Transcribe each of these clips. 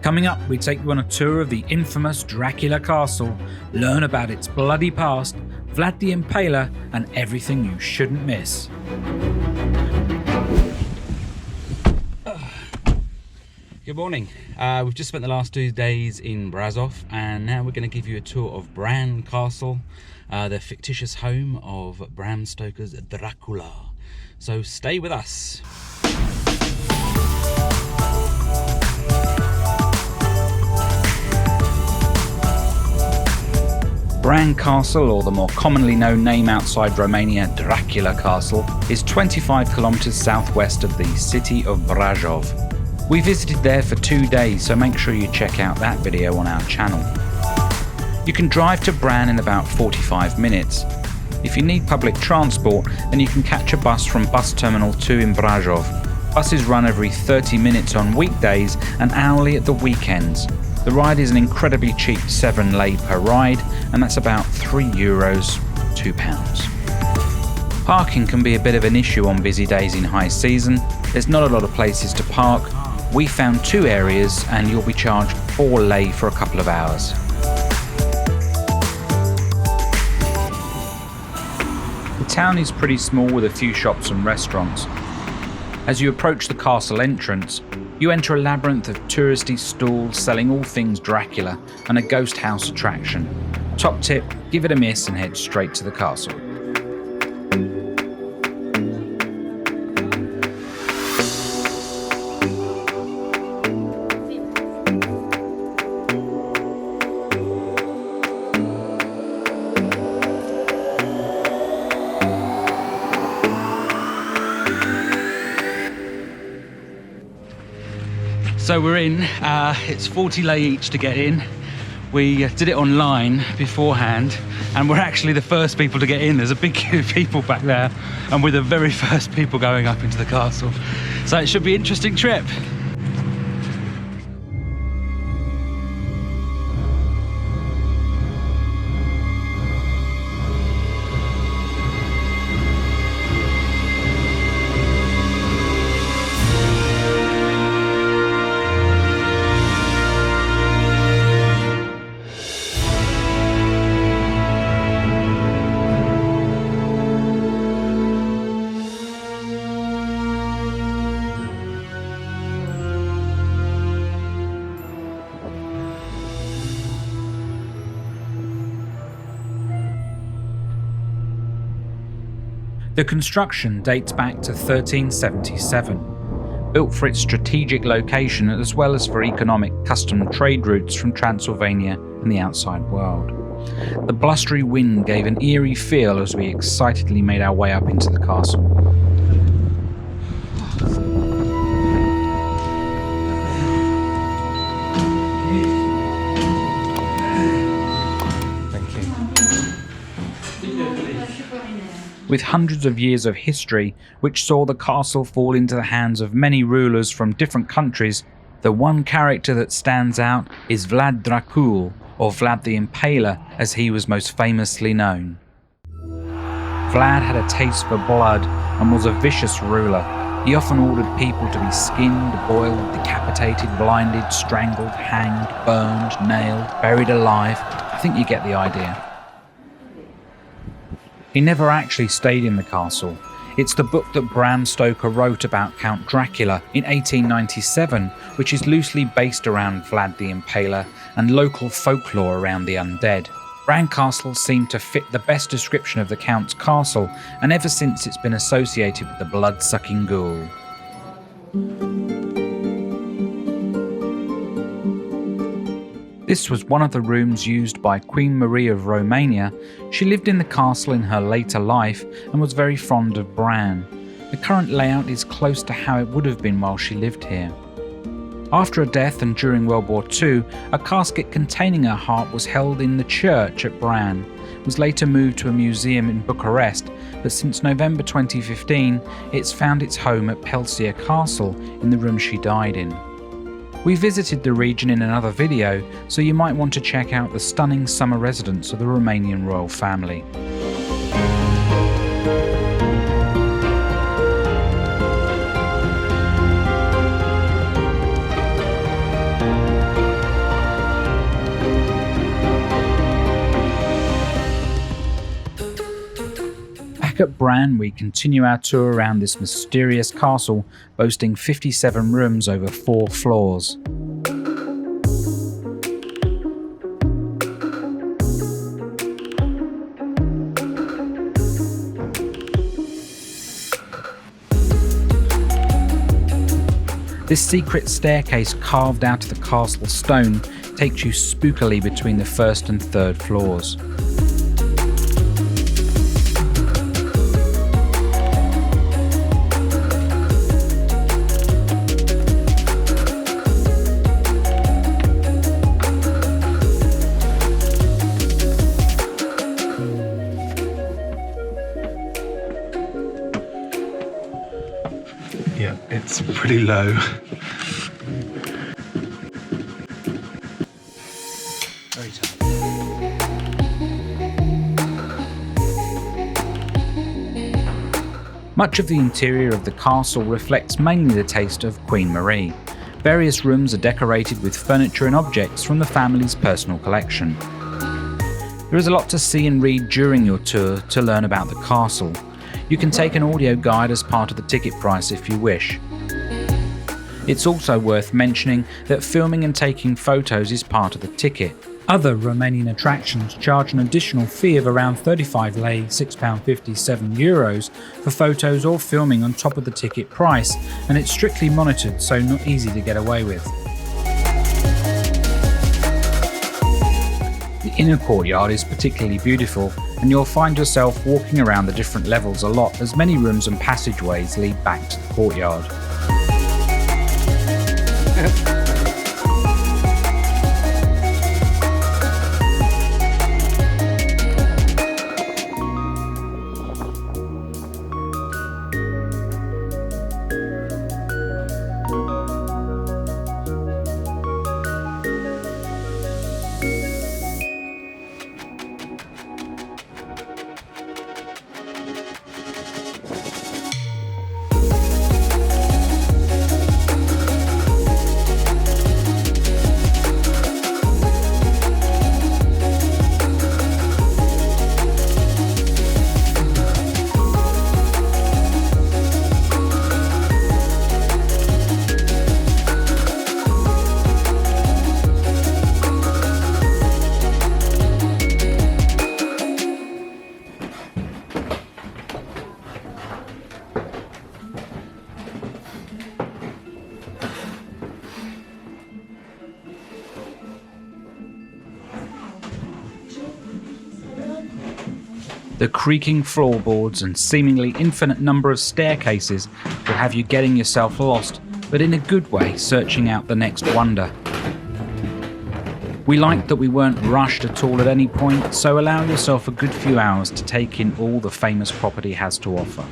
Coming up, we take you on a tour of the infamous Dracula Castle, learn about its bloody past, Vlad the Impaler, and everything you shouldn't miss. Good morning. We've just spent the last 2 days in Brasov, and now we're going to give you a tour of Bran Castle, the fictitious home of Bram Stoker's Dracula. So stay with us. Bran Castle, or the more commonly known name outside Romania, Dracula Castle, is 25 kilometers southwest of the city of Brasov. We visited there for 2 days, so make sure you check out that video on our channel. You can drive to Bran in about 45 minutes. If you need public transport, then you can catch a bus from Bus Terminal 2 in Brasov. Buses run every 30 minutes on weekdays and hourly at the weekends. The ride is an incredibly cheap 7 lei per ride, and that's about €3, £2. Parking can be a bit of an issue on busy days in high season. There's not a lot of places to park. We found 2 areas and you'll be charged 4 lei for a couple of hours. The town is pretty small with a few shops and restaurants. As you approach the castle entrance, you enter a labyrinth of touristy stalls selling all things Dracula and a ghost house attraction. Top tip, give it a miss and head straight to the castle. So we're in, it's 40 lei each to get in. We did it online beforehand, and we're actually the first people to get in. There's a big queue of people back there, and we're the very first people going up into the castle. So it should be an interesting trip. The construction dates back to 1377. Built for its strategic location as well as for economic custom trade routes from Transylvania and the outside world. The blustery wind gave an eerie feel as we excitedly made our way up into the castle. With hundreds of years of history, which saw the castle fall into the hands of many rulers from different countries, the one character that stands out is Vlad Dracula, or Vlad the Impaler as he was most famously known. Vlad had a taste for blood and was a vicious ruler. He often ordered people to be skinned, boiled, decapitated, blinded, strangled, hanged, burned, nailed, buried alive. I think you get the idea. He never actually stayed in the castle. It's the book that Bram Stoker wrote about Count Dracula in 1897, which is loosely based around Vlad the Impaler and local folklore around the undead. Bran Castle seemed to fit the best description of the Count's castle, and ever since it's been associated with the blood-sucking ghoul. This was one of the rooms used by Queen Marie of Romania. She lived in the castle in her later life and was very fond of Bran. The current layout is close to how it would have been while she lived here. After a death and during World War II, a casket containing her heart was held in the church at Bran. It was later moved to a museum in Bucharest, but since November 2015, it's found its home at Creaking Castle in the room she died in. We visited the region in another video, so you might want to check out the stunning summer residence of the Romanian royal family. Back at Bran, we continue our tour around this mysterious castle, boasting 57 rooms over 4 floors. This secret staircase carved out of the castle stone takes you spookily between the 1st and 3rd floors. Yeah, it's pretty low. Very tight. Much of the interior of the castle reflects mainly the taste of Queen Marie. Various rooms are decorated with furniture and objects from the family's personal collection. There is a lot to see and read during your tour to learn about the castle. You can take an audio guide as part of the ticket price if you wish. It's also worth mentioning that filming and taking photos is part of the ticket. Other Romanian attractions charge an additional fee of around 35 lei, €6.57 for photos or filming on top of the ticket price, and it's strictly monitored, so not easy to get away with. The inner courtyard is particularly beautiful, and you'll find yourself walking around the different levels a lot, as many rooms and passageways lead back to the courtyard. The creaking floorboards and seemingly infinite number of staircases will have you getting yourself lost, but in a good way, searching out the next wonder. We liked that we weren't rushed at all at any point, so allow yourself a good few hours to take in all the famous property has to offer.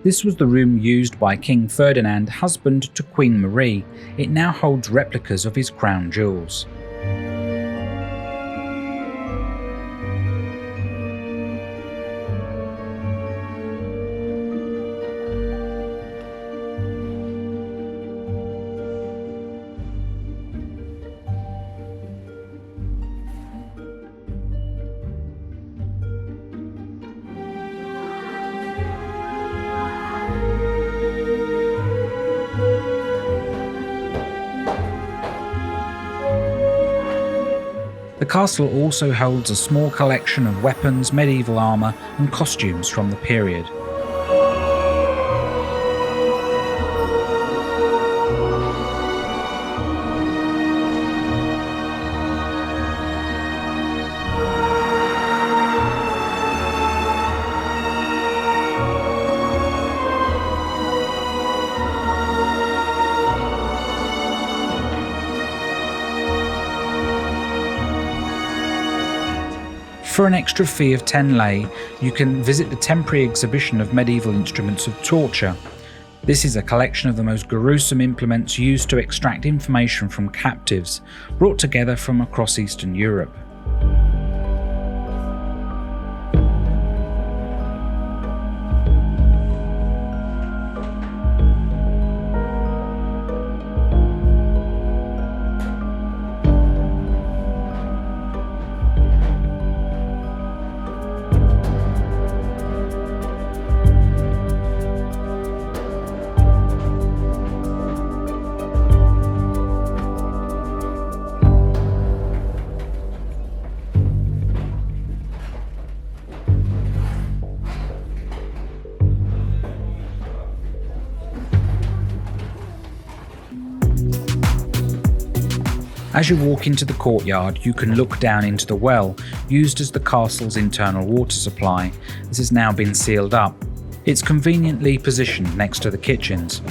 This was the room used by King Ferdinand, husband to Queen Marie. It now holds replicas of his crown jewels. The castle also holds a small collection of weapons, medieval armour and costumes from the period. For an extra fee of 10 lei, you can visit the temporary exhibition of medieval instruments of torture. This is a collection of the most gruesome implements used to extract information from captives, brought together from across Eastern Europe. As you walk into the courtyard, you can look down into the well, used as the castle's internal water supply. This has now been sealed up. It's conveniently positioned next to the kitchens.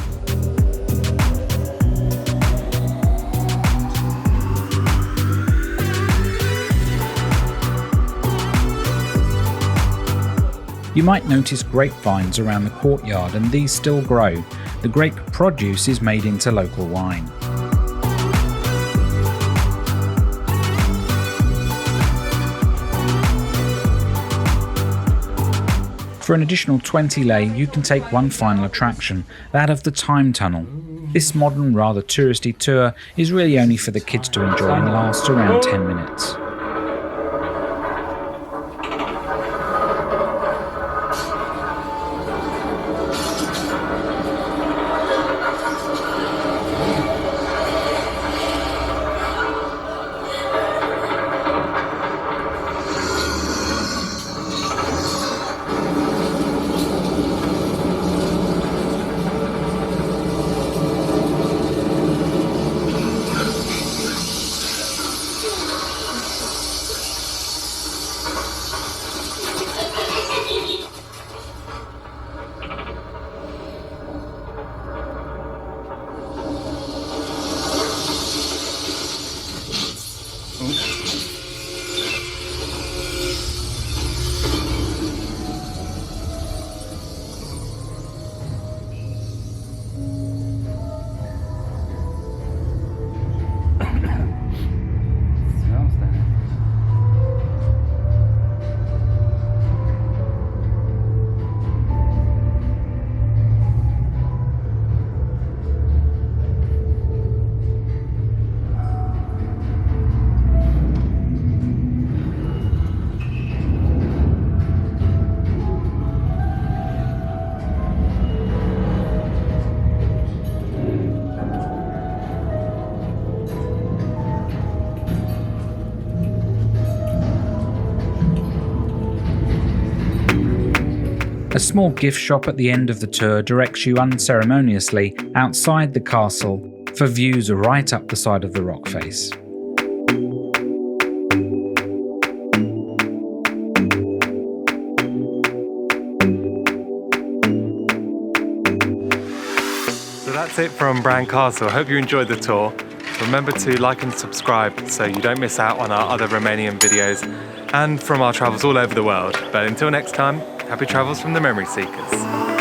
You might notice grapevines around the courtyard, and these still grow. The grape produce is made into local wine. For an additional 20 lei, you can take one final attraction, that of the time tunnel. This modern, rather touristy tour is really only for the kids to enjoy and lasts around 10 minutes. A small gift shop at the end of the tour directs you unceremoniously outside the castle for views right up the side of the rock face. So that's it from Bran Castle. I hope you enjoyed the tour. Remember to like and subscribe so you don't miss out on our other Romanian videos and from our travels all over the world. But until next time, happy travels from the Memory Seekers.